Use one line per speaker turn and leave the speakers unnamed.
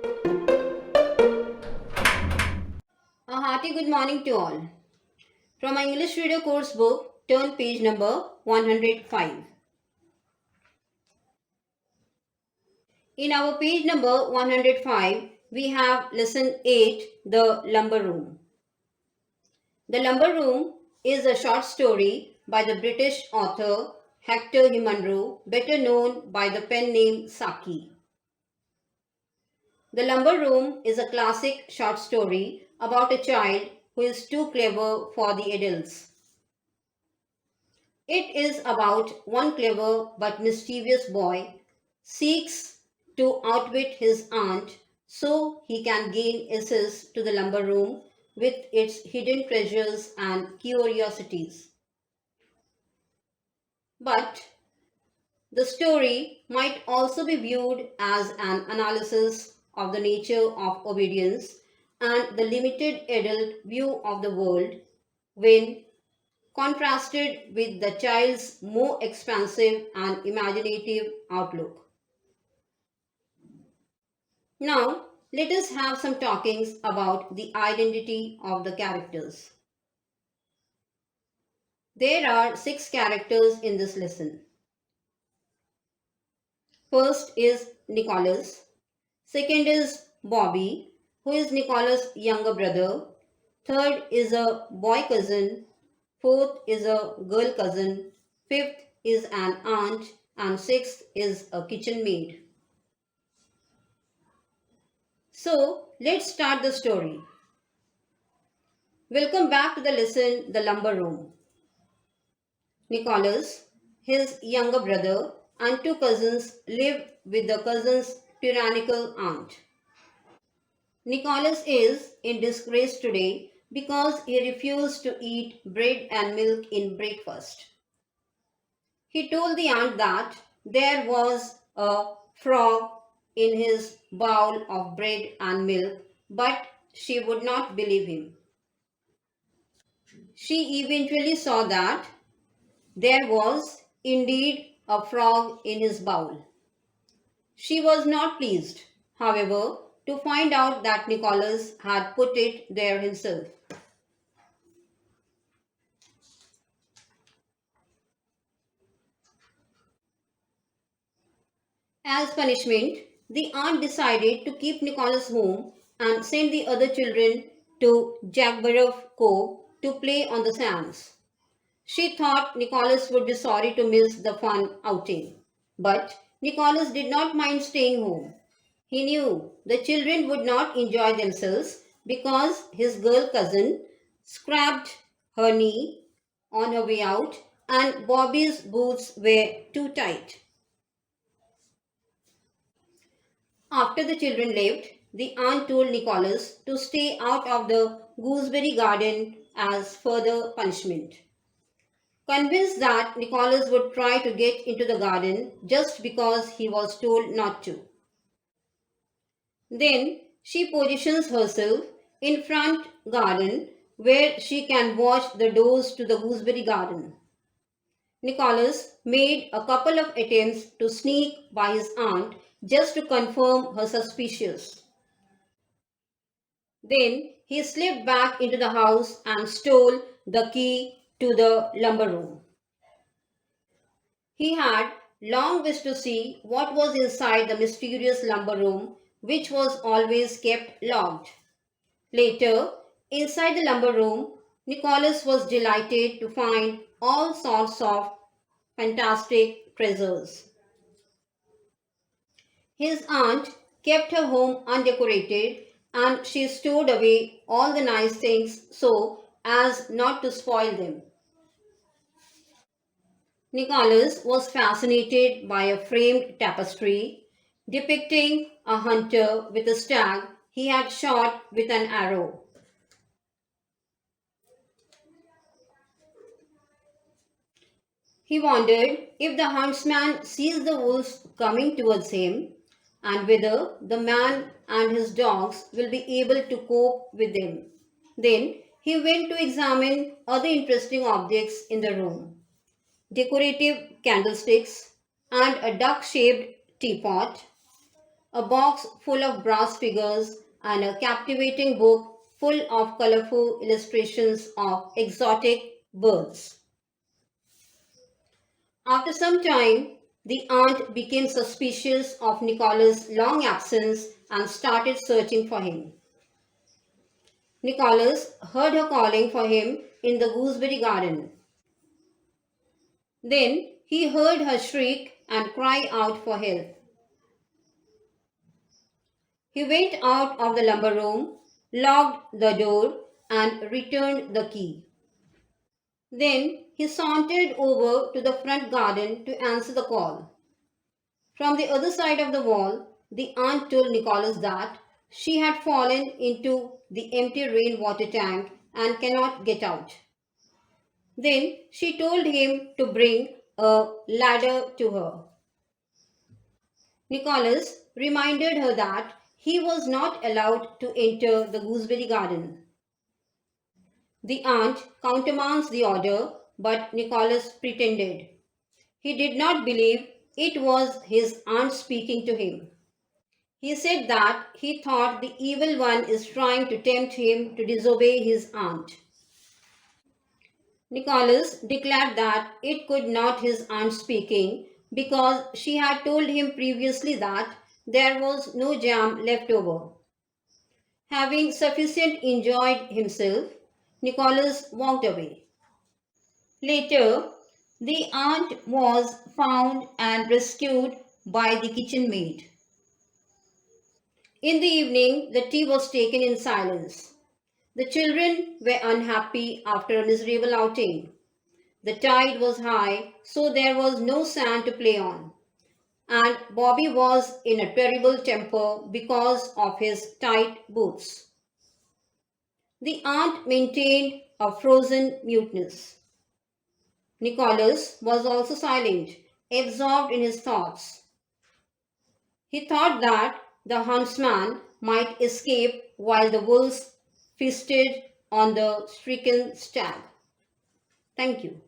A hearty good morning to all. From my English Reader course book, turn page number 105. In our page number 105, we have lesson 8, The Lumber Room. The Lumber Room is a short story by the British author Hector Munro, better known by the pen name Saki. The Lumber Room is a classic short story about a child who is too clever for the adults. It is about one clever but mischievous boy seeks to outwit his aunt so he can gain access to the lumber room with its hidden treasures and curiosities. But the story might also be viewed as an analysis of the nature of obedience and the limited adult view of the world when contrasted with the child's more expansive and imaginative outlook. Now, let us have some talkings about the identity of the characters. There are 6 characters in this lesson. First is Nicholas. Second is Bobby, who is Nicholas' younger brother. Third is a boy cousin. Fourth is a girl cousin. Fifth is an aunt. And sixth is a kitchen maid. So, let's start the story. Welcome back to the lesson, The Lumber Room. Nicholas, his younger brother, and 2 cousins live with the cousin's tyrannical aunt. Nicholas is in disgrace today because he refused to eat bread and milk in breakfast. He told the aunt that there was a frog in his bowl of bread and milk, but she would not believe him. She eventually saw that there was indeed a frog in his bowl. She was not pleased, however, to find out that Nicholas had put it there himself. As punishment, the aunt decided to keep Nicholas home and send the other children to Jagborough Cove to play on the sands. She thought Nicholas would be sorry to miss the fun outing. But Nicholas did not mind staying home. He knew the children would not enjoy themselves because his girl cousin scraped her knee on her way out and Bobby's boots were too tight. After the children left, the aunt told Nicholas to stay out of the gooseberry garden as further punishment. Convinced that Nicholas would try to get into the garden just because he was told not to. Then she positions herself in front garden where she can watch the doors to the gooseberry garden. Nicholas made a couple of attempts to sneak by his aunt just to confirm her suspicions. Then he slipped back into the house and stole the key to the lumber room. He had long wished to see what was inside the mysterious lumber room, which was always kept locked. Later, inside the lumber room, Nicholas was delighted to find all sorts of fantastic treasures. His aunt kept her home undecorated and she stored away all the nice things so as not to spoil them. Nicholas was fascinated by a framed tapestry depicting a hunter with a stag he had shot with an arrow. He wondered if the huntsman sees the wolves coming towards him and whether the man and his dogs will be able to cope with them. Then he went to examine other interesting objects in the room: decorative candlesticks and a duck shaped teapot, a box full of brass figures, and a captivating book full of colorful illustrations of exotic birds. After some time, the aunt became suspicious of Nicholas' long absence and started searching for him. Nicholas heard her calling for him in the gooseberry garden. Then he heard her shriek and cry out for help. He went out of the lumber room, locked the door, and returned the key. Then he sauntered over to the front garden to answer the call. From the other side of the wall, the aunt told Nicholas that she had fallen into the empty rainwater tank and cannot get out. Then she told him to bring a ladder to her. Nicholas reminded her that he was not allowed to enter the gooseberry garden. The aunt countermanded the order, but Nicholas pretended. He did not believe it was his aunt speaking to him. He said that he thought the evil one is trying to tempt him to disobey his aunt. Nicholas declared that it could not his aunt speaking because she had told him previously that there was no jam left over. Having sufficient enjoyed himself, Nicholas walked away. Later, the aunt was found and rescued by the kitchen maid. In the evening, the tea was taken in silence. The children were unhappy after a miserable outing. The tide was high, so there was no sand to play on, and Bobby was in a terrible temper because of his tight boots. The aunt maintained a frozen muteness. Nicholas was also silent, absorbed in his thoughts. He thought that the huntsman might escape while the wolves feasted on the stricken stag. Thank you.